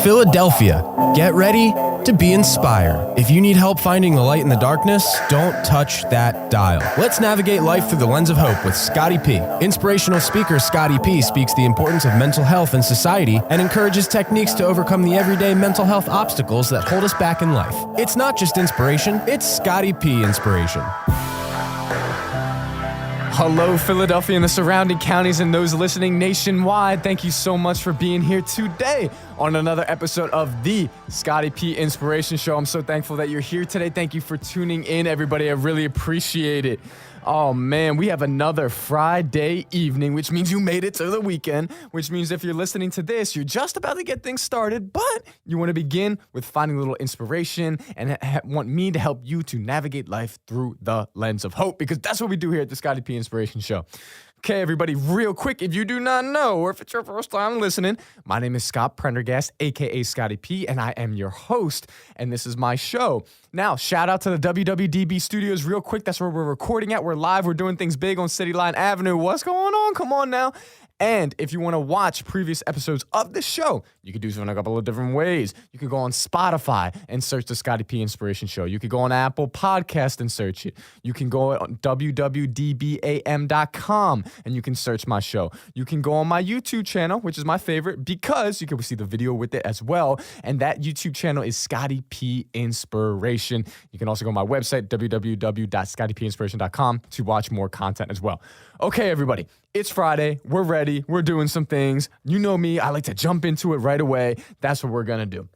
Philadelphia, get ready to be inspired. If you need help finding the light in the darkness, don't touch that dial. Let's navigate life through the lens of hope with Scotty P. Inspirational speaker Scotty P speaks the importance of mental health in society and encourages techniques to overcome the everyday mental health obstacles that hold us back in life. It's not just inspiration, it's Scotty P Inspiration. Hello, Philadelphia and the surrounding counties and those listening nationwide. Thank you so much for being here today on another episode of the Scotty P Inspiration Show. I'm so thankful that you're here today. Thank you for tuning in, everybody. I really appreciate it. Oh man, we have another Friday evening, which means you made it to the weekend, which means if you're listening to this, you're just about to get things started, but you want to begin with finding a little inspiration and want me to help you to navigate life through the lens of hope, because that's what we do here at the Scotty P Inspiration Show. Okay, everybody, real quick, if you do not know, or if it's your first time listening, my name is Scott Prendergast, aka Scotty P, and I am your host, and this is my show. Now, shout out to the WWDB Studios real quick. That's where we're recording at. We're live. We're doing things big on City Line Avenue. What's going on? Come on now. And if you want to watch previous episodes of this show, you could do so in a couple of different ways. You could go on Spotify and search the Scotty P Inspiration Show. You could go on Apple Podcast and search it. You can go on www.dbam.com and you can search my show. You can go on my YouTube channel, which is my favorite because you can see the video with it as well. And that YouTube channel is Scotty P Inspiration. You can also go on my website, www.scottypinspiration.com, to watch more content as well. Okay, everybody, it's Friday. We're ready. We're doing some things. You know me. I like to jump into it right away. That's what we're going to do.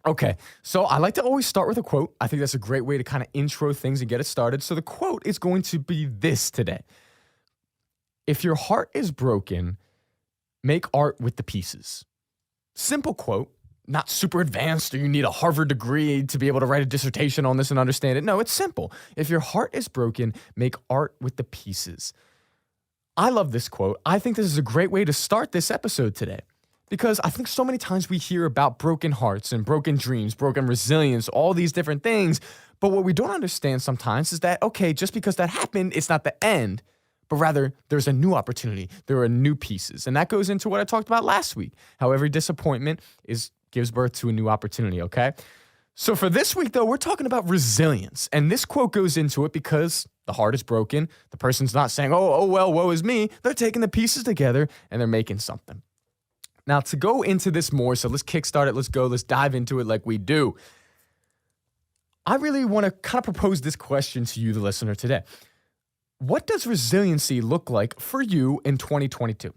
Okay, so I like to always start with a quote. I think that's a great way to kind of intro things and get it started. So the quote is going to be this today. If your heart is broken, make art with the pieces. Simple quote. Not super advanced or you need a Harvard degree to be able to write a dissertation on this and understand it. No, it's simple. If your heart is broken, make art with the pieces. I love this quote. I think this is a great way to start this episode today because I think so many times we hear about broken hearts and broken dreams, broken resilience, all these different things. But what we don't understand sometimes is that, okay, just because that happened, it's not the end, but rather there's a new opportunity. There are new pieces. And that goes into what I talked about last week, how every disappointment gives birth to a new opportunity, okay? So for this week, though, we're talking about resilience. And this quote goes into it because the heart is broken. The person's not saying, oh, well, woe is me. They're taking the pieces together and they're making something. Now, to go into this more, so let's kickstart it. Let's go. Let's dive into it like we do. I really want to kind of propose this question to you, the listener, today. What does resiliency look like for you in 2022?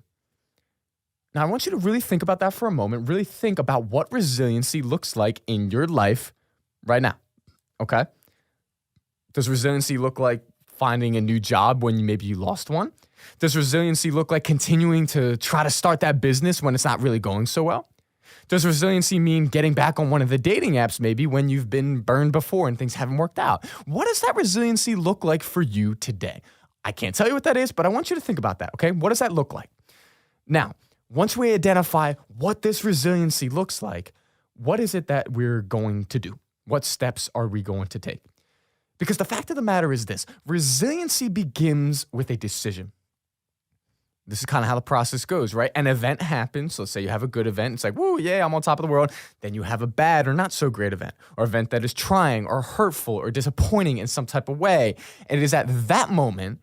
Now, I want you to really think about that for a moment. Really think about what resiliency looks like in your life right now, okay? Does resiliency look like finding a new job when maybe you lost one? Does resiliency look like continuing to try to start that business when it's not really going so well? Does resiliency mean getting back on one of the dating apps maybe when you've been burned before and things haven't worked out? What does that resiliency look like for you today? I can't tell you what that is, but I want you to think about that, okay? What does that look like? Now, once we identify what this resiliency looks like, what is it that we're going to do? What steps are we going to take? Because the fact of the matter is this, resiliency begins with a decision. This is kind of how the process goes, right? An event happens. Let's say you have a good event. It's like, woo, yeah, I'm on top of the world. Then you have a bad or not so great event, or event that is trying or hurtful or disappointing in some type of way. And it is at that moment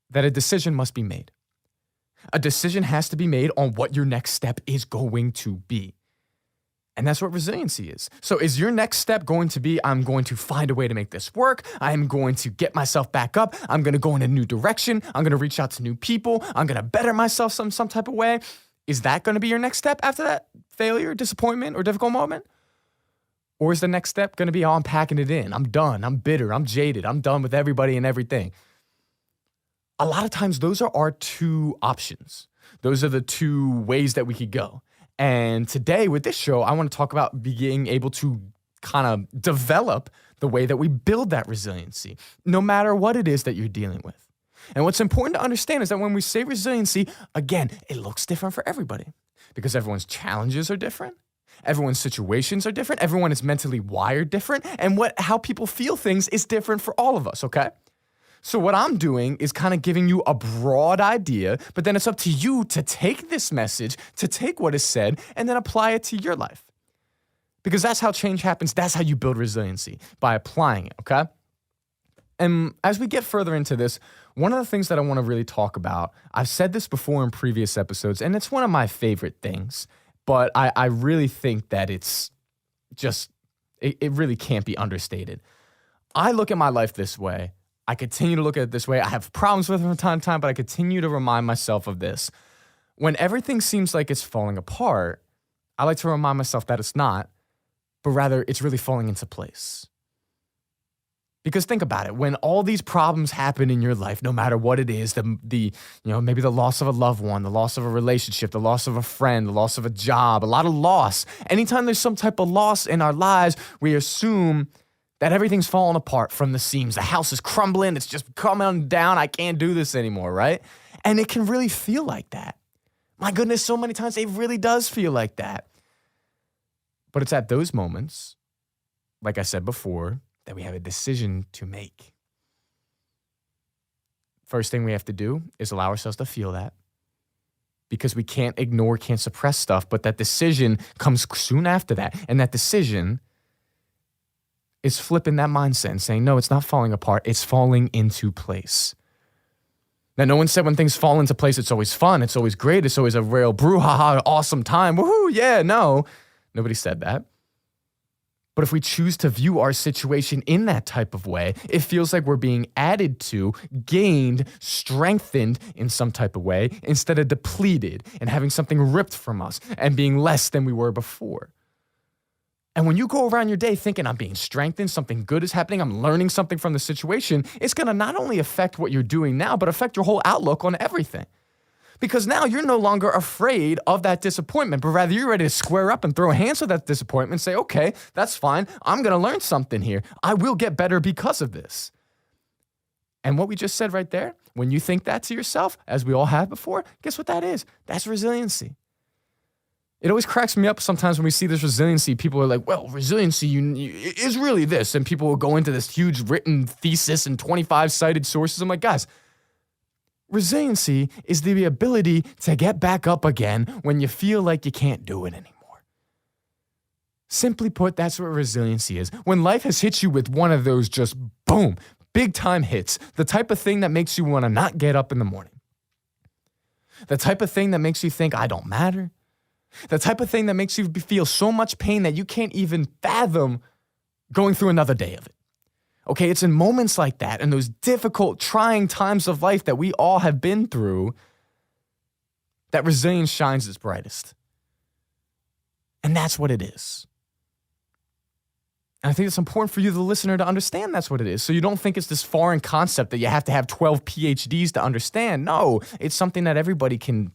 that a decision must be made. A decision has to be made on what your next step is going to be. And that's what resiliency is. So is your next step going to be, I'm going to find a way to make this work. I'm going to get myself back up. I'm going to go in a new direction. I'm going to reach out to new people. I'm going to better myself some type of way. Is that going to be your next step after that failure, disappointment, or difficult moment? Or is the next step going to be, oh, I'm packing it in. I'm done. I'm bitter. I'm jaded. I'm done with everybody and everything. A lot of times those are our two options. Those are the two ways that we could go. And today with this show, I want to talk about being able to kind of develop the way that we build that resiliency, no matter what it is that you're dealing with. And what's important to understand is that when we say resiliency, again, it looks different for everybody because everyone's challenges are different. Everyone's situations are different. Everyone is mentally wired different. And how people feel things is different for all of us, okay? So what I'm doing is kind of giving you a broad idea, but then it's up to you to take this message, to take what is said, and then apply it to your life. Because that's how change happens. That's how you build resiliency, by applying it, okay? And as we get further into this, one of the things that I want to really talk about, I've said this before in previous episodes, and it's one of my favorite things, but I really think that it's just, it really can't be understated. I look at my life this way. I continue to look at it this way. I have problems with it from time to time, but I continue to remind myself of this. When everything seems like it's falling apart, I like to remind myself that it's not, but rather it's really falling into place. Because think about it, when all these problems happen in your life, no matter what it is, maybe the loss of a loved one, the loss of a relationship, the loss of a friend, the loss of a job, a lot of loss. Anytime there's some type of loss in our lives, we assume that everything's falling apart from the seams. The house is crumbling. It's just coming down. I can't do this anymore, right? And it can really feel like that. My goodness, so many times it really does feel like that. But it's at those moments, like I said before, that we have a decision to make. First thing we have to do is allow ourselves to feel that. Because we can't ignore, can't suppress stuff, but that decision comes soon after that. And that decision is flipping that mindset and saying, no, it's not falling apart. It's falling into place. Now, no one said when things fall into place, it's always fun. It's always great. It's always a real brouhaha, awesome time. Woohoo, yeah, no. Nobody said that. But if we choose to view our situation in that type of way, it feels like we're being added to, gained, strengthened in some type of way, instead of depleted and having something ripped from us and being less than we were before. And when you go around your day thinking I'm being strengthened, something good is happening, I'm learning something from the situation, it's going to not only affect what you're doing now, but affect your whole outlook on everything. Because now you're no longer afraid of that disappointment, but rather you're ready to square up and throw hands with that disappointment and say, okay, that's fine. I'm going to learn something here. I will get better because of this. And what we just said right there, when you think that to yourself, as we all have before, guess what that is? That's resiliency. It always cracks me up sometimes when we see this resiliency. People are like, well, resiliency is really this. And people will go into this huge written thesis and 25 cited sources. I'm like, guys, resiliency is the ability to get back up again when you feel like you can't do it anymore. Simply put, that's what resiliency is. When life has hit you with one of those just boom, big time hits, the type of thing that makes you want to not get up in the morning. The type of thing that makes you think, I don't matter. The type of thing that makes you feel so much pain that you can't even fathom going through another day of it. Okay, it's in moments like that, and those difficult, trying times of life that we all have been through, that resilience shines its brightest. And that's what it is. And I think it's important for you, the listener, to understand that's what it is. So you don't think it's this foreign concept that you have to have 12 PhDs to understand. No, it's something that everybody can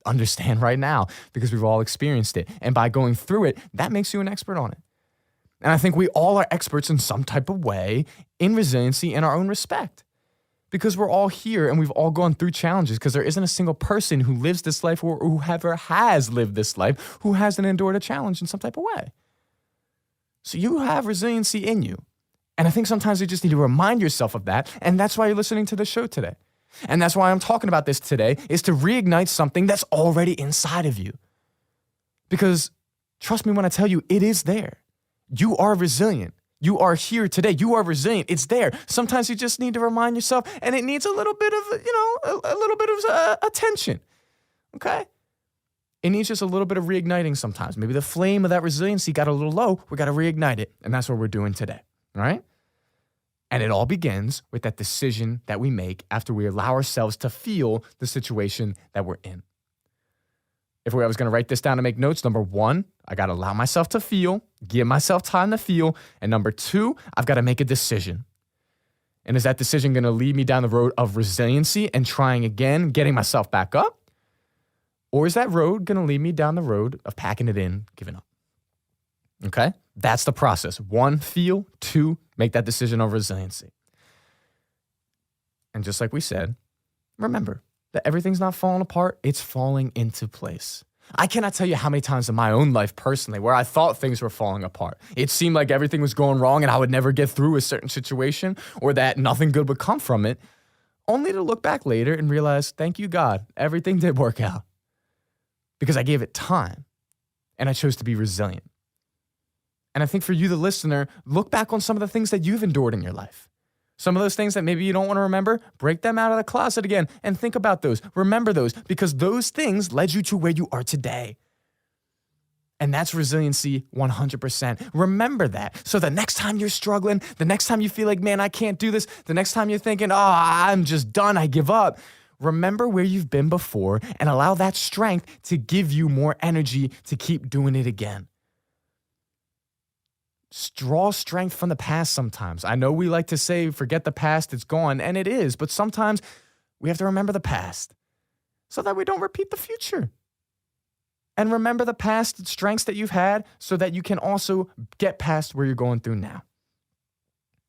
understand right now because we've all experienced it. And by going through it, that makes you an expert on it. And I think we all are experts in some type of way in resiliency in our own respect because we're all here and we've all gone through challenges because there isn't a single person who lives this life or whoever has lived this life who hasn't endured a challenge in some type of way. So you have resiliency in you. And I think sometimes you just need to remind yourself of that. And that's why you're listening to the show today. And that's why I'm talking about this today, is to reignite something that's already inside of you. Because trust me when I tell you, it is there. You are resilient. You are here today. You are resilient. It's there. Sometimes you just need to remind yourself, and it needs a little bit of, a little bit of attention. Okay? It needs just a little bit of reigniting sometimes. Maybe the flame of that resiliency got a little low. We got to reignite it. And that's what we're doing today. All right? And it all begins with that decision that we make after we allow ourselves to feel the situation that we're in. If I was going to write this down to make notes, number one, I got to allow myself to feel, give myself time to feel. And number two, I've got to make a decision. And is that decision going to lead me down the road of resiliency and trying again, getting myself back up? Or is that road going to lead me down the road of packing it in, giving up? Okay? That's the process. One, feel. Two, make that decision of resiliency. And just like we said, remember that everything's not falling apart. It's falling into place. I cannot tell you how many times in my own life personally where I thought things were falling apart. It seemed like everything was going wrong and I would never get through a certain situation or that nothing good would come from it, only to look back later and realize, thank you, God, everything did work out because I gave it time and I chose to be resilient. And I think for you, the listener, look back on some of the things that you've endured in your life. Some of those things that maybe you don't want to remember, break them out of the closet again and think about those. Remember those because those things led you to where you are today. And that's resiliency 100%. Remember that. So the next time you're struggling, the next time you feel like, man, I can't do this, the next time you're thinking, oh, I'm just done, I give up, remember where you've been before and allow that strength to give you more energy to keep doing it again. Draw strength from the past sometimes. I know we like to say, forget the past, it's gone, and it is, but sometimes we have to remember the past so that we don't repeat the future. And remember the past strengths that you've had so that you can also get past where you're going through now.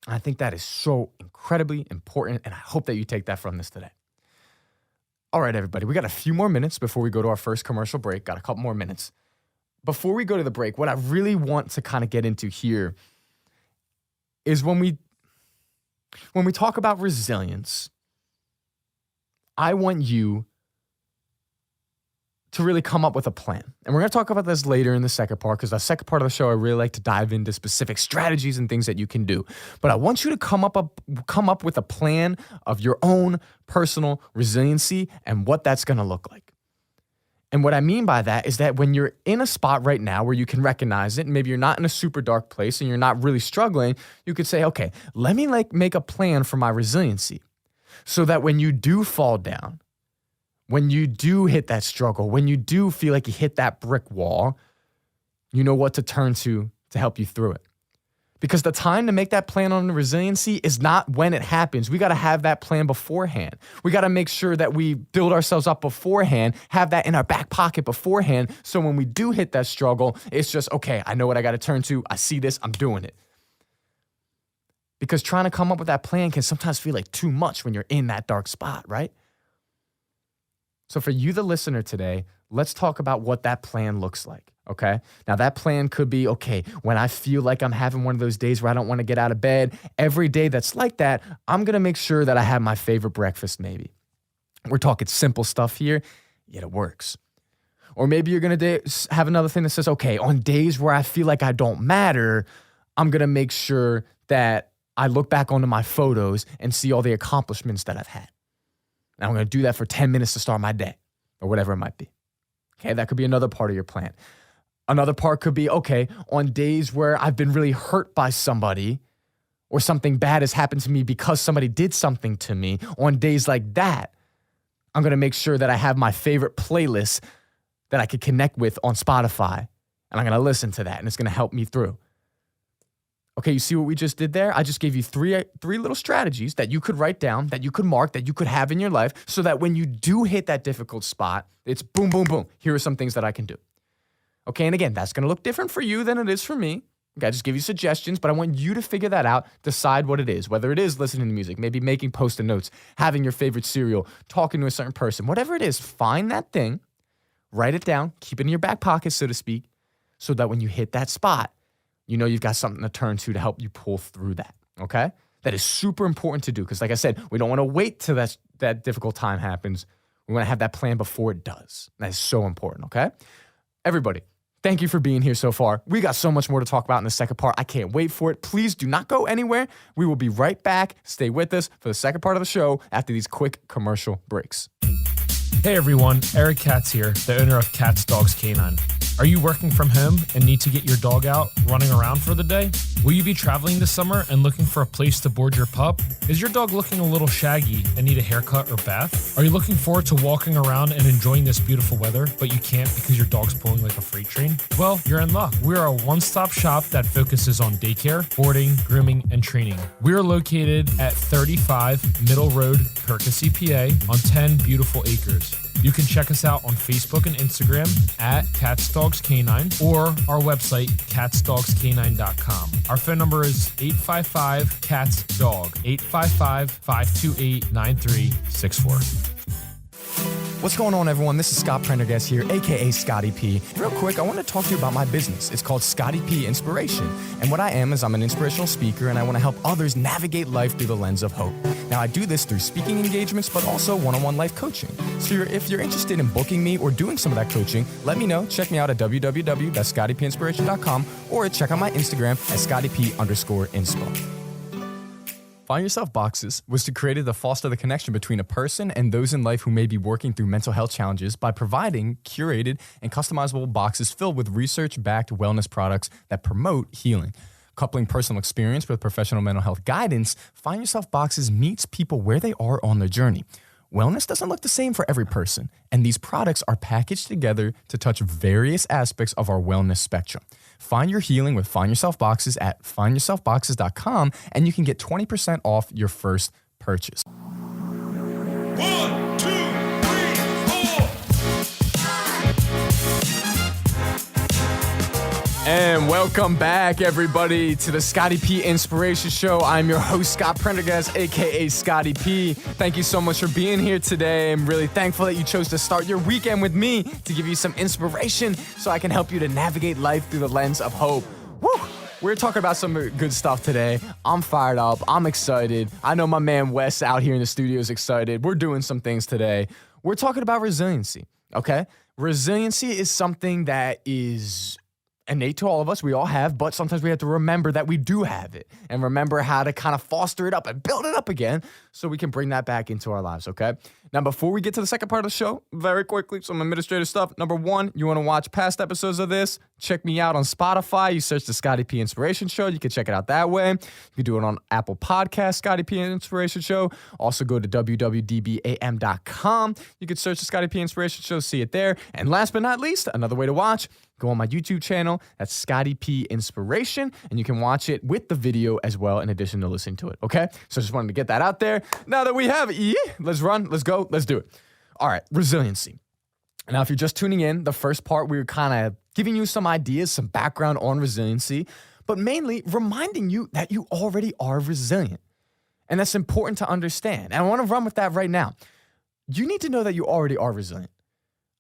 I think that is so incredibly important, and I hope that you take that from this today. All right, everybody, we got a few more minutes before we go to our first commercial break. Got a couple more minutes. Before we go to the break, what I really want to kind of get into here is when we talk about resilience, I want you to really come up with a plan. And we're going to talk about this later in the second part because the second part of the show, I really like to dive into specific strategies and things that you can do. But I want you to come up with a plan of your own personal resiliency and what that's going to look like. And what I mean by that is that when you're in a spot right now where you can recognize it, and maybe you're not in a super dark place and you're not really struggling, you could say, okay, let me make a plan for my resiliency so that when you do fall down, when you do hit that struggle, when you do feel like you hit that brick wall, you know what to turn to help you through it. Because the time to make that plan on the resiliency is not when it happens. We got to have that plan beforehand. We got to make sure that we build ourselves up beforehand, have that in our back pocket beforehand. So when we do hit that struggle, it's just, okay, I know what I got to turn to. I see this, I'm doing it. Because trying to come up with that plan can sometimes feel like too much when you're in that dark spot, right? So for you, the listener today, let's talk about what that plan looks like. Okay. Now that plan could be, okay, when I feel like I'm having one of those days where I don't want to get out of bed, every day that's like that, I'm going to make sure that I have my favorite breakfast maybe. We're talking simple stuff here, yet it works. Or maybe you're going to have another thing that says, okay, on days where I feel like I don't matter, I'm going to make sure that I look back onto my photos and see all the accomplishments that I've had. And I'm going to do that for 10 minutes to start my day or whatever it might be. Okay, that could be another part of your plan. Another part could be, okay, on days where I've been really hurt by somebody or something bad has happened to me because somebody did something to me, on days like that, I'm going to make sure that I have my favorite playlist that I could connect with on Spotify, and I'm going to listen to that, and it's going to help me through. Okay, you see what we just did there? I just gave you three little strategies that you could write down, that you could mark, that you could have in your life so that when you do hit that difficult spot, it's boom, boom, boom. Here are some things that I can do. Okay, and again, that's going to look different for you than it is for me. Okay, I just give you suggestions, but I want you to figure that out, decide what it is, whether it is listening to music, maybe making Post-it notes, having your favorite cereal, talking to a certain person, whatever it is, find that thing, write it down, keep it in your back pocket, so to speak, so that when you hit that spot, you know you've got something to turn to help you pull through that, okay? That is super important to do because, like I said, we don't want to wait till that difficult time happens. We want to have that plan before it does. That is so important, okay? Everybody, thank you for being here so far. We got so much more to talk about in the second part. I can't wait for it. Please do not go anywhere. We will be right back. Stay with us for the second part of the show after these quick commercial breaks. Hey everyone, Eric Katz here, the owner of Katz Dogs Canine. Are you working from home and need to get your dog out running around for the day? Will you be traveling this summer and looking for a place to board your pup? Is your dog looking a little shaggy and need a haircut or bath? Are you looking forward to walking around and enjoying this beautiful weather, but you can't because your dog's pulling like a freight train? Well, you're in luck. We are a one-stop shop that focuses on daycare, boarding, grooming, and training. We are located at 35 Middle Road, Percy, PA on 10 beautiful acres. You can check us out on Facebook and Instagram at Katz Dogs Canine or our website, katzdogscanine.com. Our phone number is 855-KATZ-DOG, 855-528-9364. What's going on, everyone? This is Scott Prendergast here, aka Scotty P. Real quick, I want to talk to you about my business. It's called Scotty P Inspiration. And what I am is I'm an inspirational speaker, and I want to help others navigate life through the lens of hope. Now, I do this through speaking engagements, but also one-on-one life coaching. So if you're interested in booking me or doing some of that coaching, let me know. Check me out at www.scottypinspiration.com or check out my Instagram at scottyp_inspo. Find Yourself Boxes was created to foster the connection between a person and those in life who may be working through mental health challenges by providing curated and customizable boxes filled with research-backed wellness products that promote healing. Coupling personal experience with professional mental health guidance, Find Yourself Boxes meets people where they are on their journey. Wellness doesn't look the same for every person, and these products are packaged together to touch various aspects of our wellness spectrum. Find your healing with Find Yourself Boxes at findyourselfboxes.com, and you can get 20% off your first purchase. 1, 2, 3, 4. And welcome back, everybody, to the Scotty P Inspiration Show. I'm your host, Scott Prendergast, aka Scotty P. Thank you so much for being here today. I'm really thankful that you chose to start your weekend with me to give you some inspiration so I can help you to navigate life through the lens of hope. Woo! We're talking about some good stuff today. I'm fired up. I'm excited. I know my man Wes out here in the studio is excited. We're doing some things today. We're talking about resiliency, okay? Resiliency is something that is innate to all of us. We all have, but sometimes we have to remember that we do have it and remember how to kind of foster it up and build it up again so we can bring that back into our lives, okay? Now, before we get to the second part of the show, very quickly, some administrative stuff. Number one, you want to watch past episodes of this? Check me out on Spotify. You search the Scotty P Inspiration Show. You can check it out that way. You can do it on Apple Podcasts, Scotty P Inspiration Show. Also go to www.dbam.com. You can search the Scotty P Inspiration Show, see it there. And last but not least, another way to watch, go on my YouTube channel. That's Scotty P Inspiration. And you can watch it with the video as well in addition to listening to it, okay? So just wanted to get that out there. Now that we have it, let's run, let's go, let's do it. All right, resiliency. Now, if you're just tuning in, the first part, we were kind of giving you some ideas, some background on resiliency, but mainly reminding you that you already are resilient. And that's important to understand. And I want to run with that right now. You need to know that you already are resilient.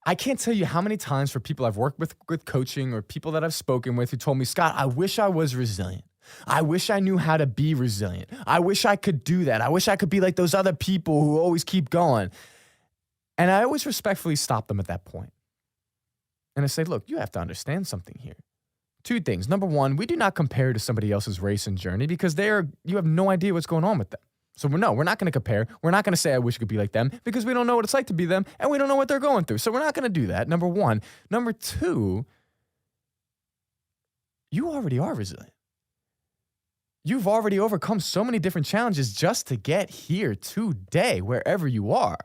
I can't tell you how many times for people I've worked with coaching or people that I've spoken with who told me, Scott, I wish I was resilient. I wish I knew how to be resilient. I wish I could do that. I wish I could be like those other people who always keep going. And I always respectfully stop them at that point. And I say, look, you have to understand something here. Two things. Number one, we do not compare to somebody else's race and journey because you have no idea what's going on with them. So we're not going to compare. We're not going to say, I wish I could be like them because we don't know what it's like to be them and we don't know what they're going through. So we're not going to do that, number one. Number two, you already are resilient. You've already overcome so many different challenges just to get here today, wherever you are.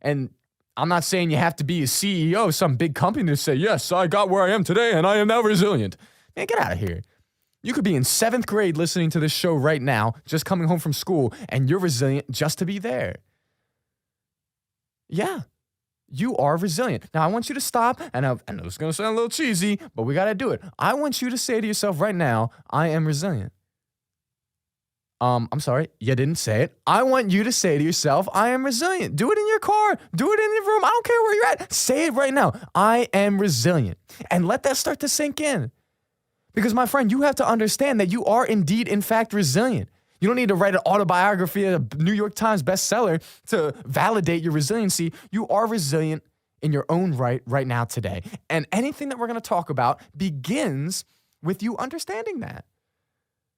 And I'm not saying you have to be a CEO of some big company to say, yes, I got where I am today and I am now resilient. Man, get out of here. You could be in 7th grade listening to this show right now, just coming home from school, and you're resilient just to be there. Yeah, you are resilient. Now, I want you to stop, and I know it's going to sound a little cheesy, but we got to do it. I want you to say to yourself right now, I am resilient. I'm sorry, you didn't say it. I want you to say to yourself, I am resilient. Do it in your car. Do it in your room. I don't care where you're at. Say it right now. I am resilient. And let that start to sink in. Because, my friend, you have to understand that you are indeed, in fact, resilient. You don't need to write an autobiography, a New York Times bestseller to validate your resiliency. You are resilient in your own right now today. And anything that we're going to talk about begins with you understanding that.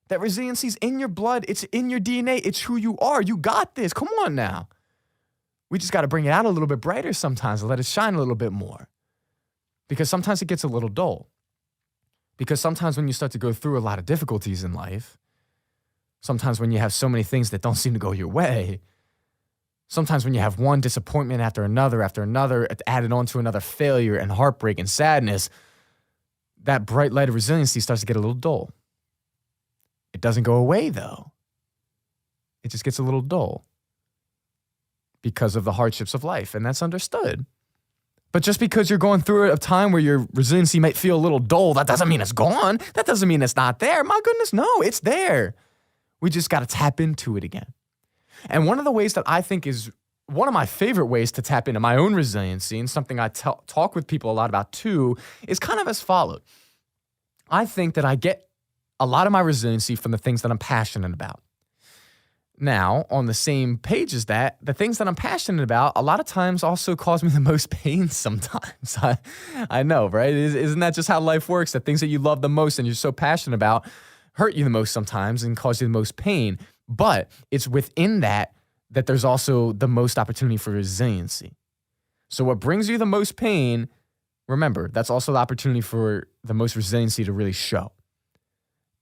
That resiliency is in your blood. It's in your DNA. It's who you are. You got this. Come on now. We just got to bring it out a little bit brighter sometimes and let it shine a little bit more. Because sometimes it gets a little dull. Because sometimes when you start to go through a lot of difficulties in life, sometimes when you have so many things that don't seem to go your way, sometimes when you have one disappointment after another, added on to another failure and heartbreak and sadness, that bright light of resiliency starts to get a little dull. It doesn't go away, though. It just gets a little dull because of the hardships of life, and that's understood. But just because you're going through a time where your resiliency might feel a little dull, that doesn't mean it's gone. That doesn't mean it's not there. My goodness, no, it's there. We just got to tap into it again. And one of the ways that I think is one of my favorite ways to tap into my own resiliency, and something I talk with people a lot about too, is kind of as follows. I think that I get a lot of my resiliency from the things that I'm passionate about. Now, on the same page as that, the things that I'm passionate about a lot of times also cause me the most pain sometimes. I know, right? Isn't that just how life works? The things that you love the most and you're so passionate about hurt you the most sometimes and cause you the most pain. But it's within that there's also the most opportunity for resiliency. So what brings you the most pain, remember, that's also the opportunity for the most resiliency to really show.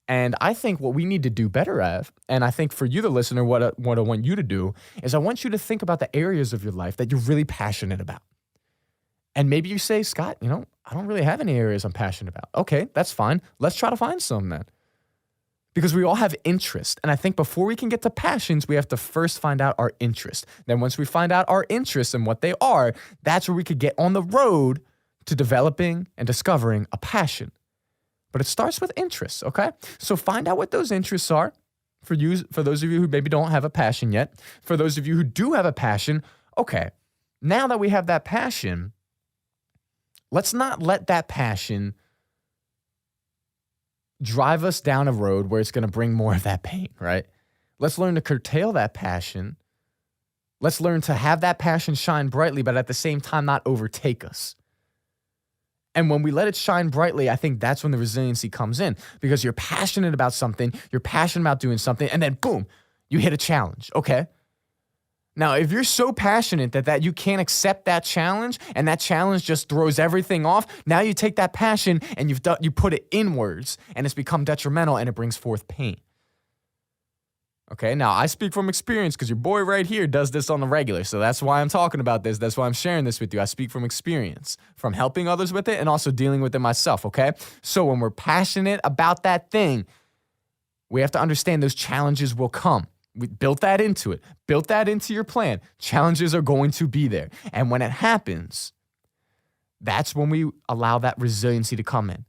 And I think what we need to do better at, and I think for you, the listener, what I want you to do is I want you to think about the areas of your life that you're really passionate about. And maybe you say, Scott, I don't really have any areas I'm passionate about. Okay, that's fine. Let's try to find some then. Because we all have interest. And I think before we can get to passions, we have to first find out our interest. Then once we find out our interests and what they are, that's where we could get on the road to developing and discovering a passion. But it starts with interests, okay? So find out what those interests are for those of you who maybe don't have a passion yet. For those of you who do have a passion, okay, now that we have that passion, let's not let that passion drive us down a road where it's going to bring more of that pain, right? Let's learn to curtail that passion. Let's learn to have that passion shine brightly, but at the same time not overtake us. And when we let it shine brightly, I think that's when the resiliency comes in, because you're passionate about something, you're passionate about doing something, and then boom, you hit a challenge, okay? Now, if you're so passionate that you can't accept that challenge, and that challenge just throws everything off, now you take that passion and you put it inwards, and it's become detrimental, and it brings forth pain. Okay, now I speak from experience because your boy right here does this on the regular. So that's why I'm talking about this. That's why I'm sharing this with you. I speak from experience, from helping others with it and also dealing with it myself, okay? So when we're passionate about that thing, we have to understand those challenges will come. We built that into it. Built that into your plan. Challenges are going to be there. And when it happens, that's when we allow that resiliency to come in,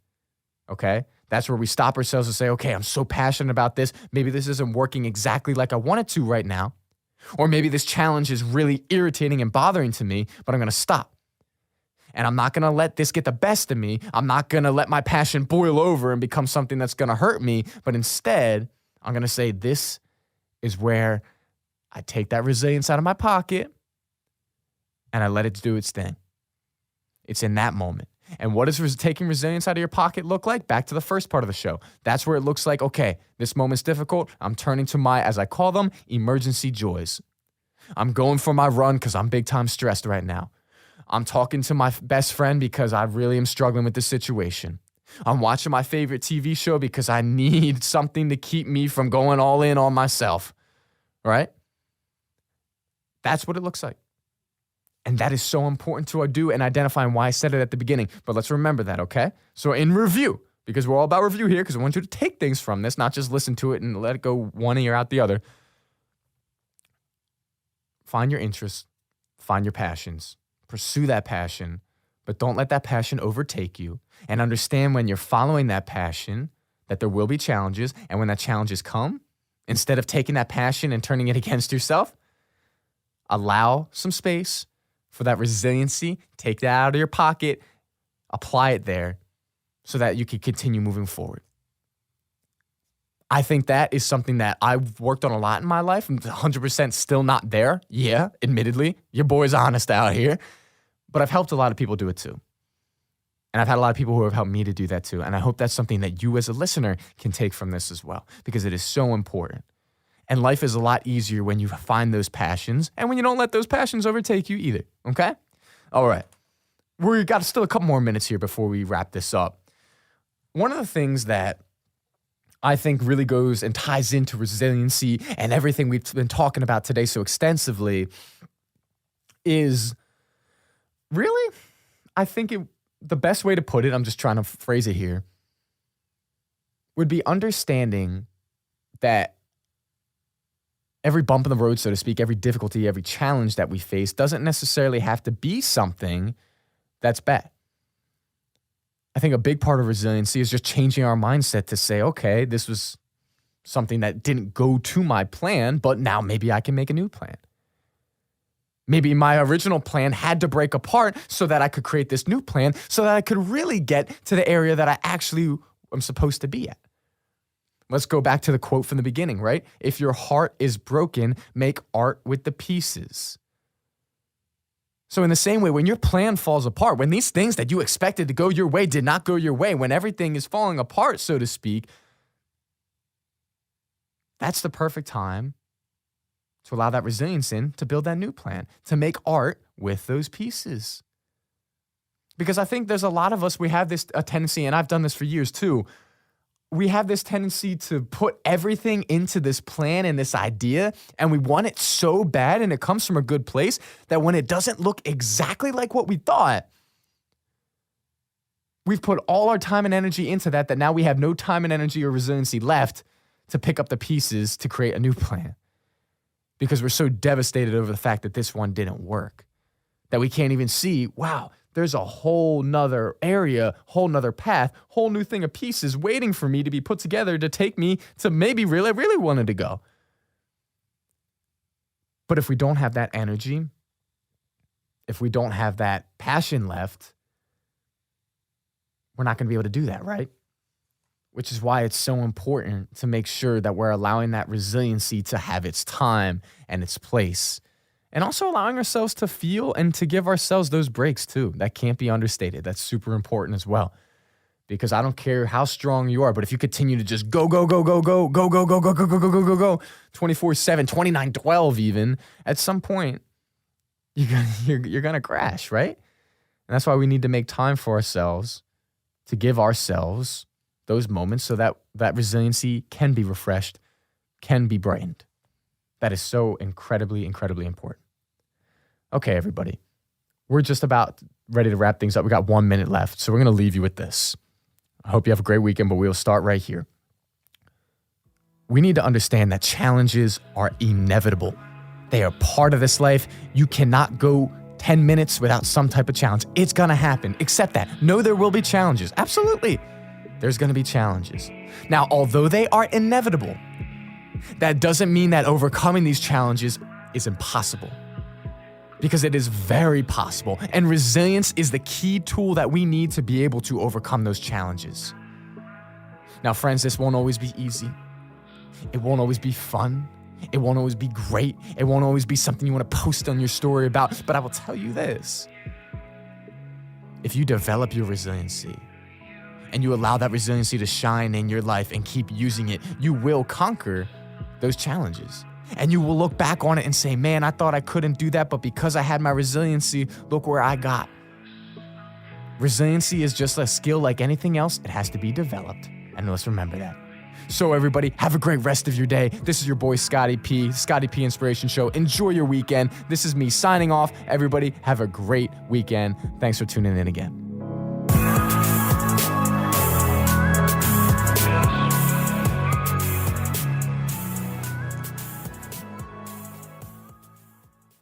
okay? That's where we stop ourselves and say, okay, I'm so passionate about this. Maybe this isn't working exactly like I want it to right now. Or maybe this challenge is really irritating and bothering to me, but I'm going to stop. And I'm not going to let this get the best of me. I'm not going to let my passion boil over and become something that's going to hurt me. But instead, I'm going to say, this is where I take that resilience out of my pocket and I let it do its thing. It's in that moment. And what does taking resilience out of your pocket look like? Back to the first part of the show. That's where it looks like, okay, this moment's difficult. I'm turning to my, as I call them, emergency joys. I'm going for my run because I'm big time stressed right now. I'm talking to my best friend because I really am struggling with this situation. I'm watching my favorite TV show because I need something to keep me from going all in on myself, right? That's what it looks like. And that is so important to do and identifying why I said it at the beginning. But let's remember that, okay? So in review, because we're all about review here, because I want you to take things from this, not just listen to it and let it go one ear out the other. Find your interests, find your passions, pursue that passion, but don't let that passion overtake you. And understand when you're following that passion that there will be challenges. And when that challenges come, instead of taking that passion and turning it against yourself, allow some space for that resiliency, take that out of your pocket, apply it there so that you can continue moving forward. I think that is something that I've worked on a lot in my life. I'm 100% still not there. Yeah, admittedly, your boy's honest out here, but I've helped a lot of people do it too. And I've had a lot of people who have helped me to do that too. And I hope that's something that you as a listener can take from this as well, because it is so important. And life is a lot easier when you find those passions and when you don't let those passions overtake you either, okay? All right. We got still a couple more minutes here before we wrap this up. One of the things that I think really goes and ties into resiliency and everything we've been talking about today so extensively is really, I think the best way to put it, I'm just trying to phrase it here, would be understanding that every bump in the road, so to speak, every difficulty, every challenge that we face doesn't necessarily have to be something that's bad. I think a big part of resiliency is just changing our mindset to say, okay, this was something that didn't go to my plan, but now maybe I can make a new plan. Maybe my original plan had to break apart so that I could create this new plan so that I could really get to the area that I actually am supposed to be at. Let's go back to the quote from the beginning, right? If your heart is broken, make art with the pieces. So in the same way, when your plan falls apart, when these things that you expected to go your way did not go your way, when everything is falling apart, so to speak, that's the perfect time to allow that resilience in to build that new plan, to make art with those pieces. Because I think there's a lot of us, we have a tendency, and I've done this for years too, we have this tendency to put everything into this plan and this idea, and we want it so bad, and it comes from a good place, that when it doesn't look exactly like what we thought, we've put all our time and energy into that now we have no time and energy or resiliency left to pick up the pieces to create a new plan. Because we're so devastated over the fact that this one didn't work, that we can't even see, wow, there's a whole nother area, whole nother path, whole new thing of pieces waiting for me to be put together to take me to maybe really, really wanted to go. But if we don't have that energy, if we don't have that passion left, we're not going to be able to do that, right? Which is why it's so important to make sure that we're allowing that resiliency to have its time and its place. And also allowing ourselves to feel and to give ourselves those breaks too. That can't be understated. That's super important as well. Because I don't care how strong you are, but if you continue to just go, 24/7, 29/12 even, at some point, you're gonna crash, right? And that's why we need to make time for ourselves, to give ourselves those moments so that that resiliency can be refreshed, can be brightened. That is so incredibly, incredibly important. Okay, everybody. We're just about ready to wrap things up. We got 1 minute left, so we're going to leave you with this. I hope you have a great weekend, but we'll start right here. We need to understand that challenges are inevitable. They are part of this life. You cannot go 10 minutes without some type of challenge. It's going to happen. Accept that. Know there will be challenges. Absolutely. There's going to be challenges. Now, although they are inevitable, that doesn't mean that overcoming these challenges is impossible, because it is very possible. And resilience is the key tool that we need to be able to overcome those challenges. Now, friends, this won't always be easy. It won't always be fun. It won't always be great. It won't always be something you want to post on your story about. But I will tell you this. If you develop your resiliency and you allow that resiliency to shine in your life and keep using it, you will conquer those challenges. And you will look back on it and say, man, I thought I couldn't do that, but because I had my resiliency, look where I got. Resiliency is just a skill like anything else. It has to be developed. And let's remember that. So everybody, have a great rest of your day. This is your boy, Scotty P Inspiration Show. Enjoy your weekend. This is me signing off. Everybody, have a great weekend. Thanks for tuning in again.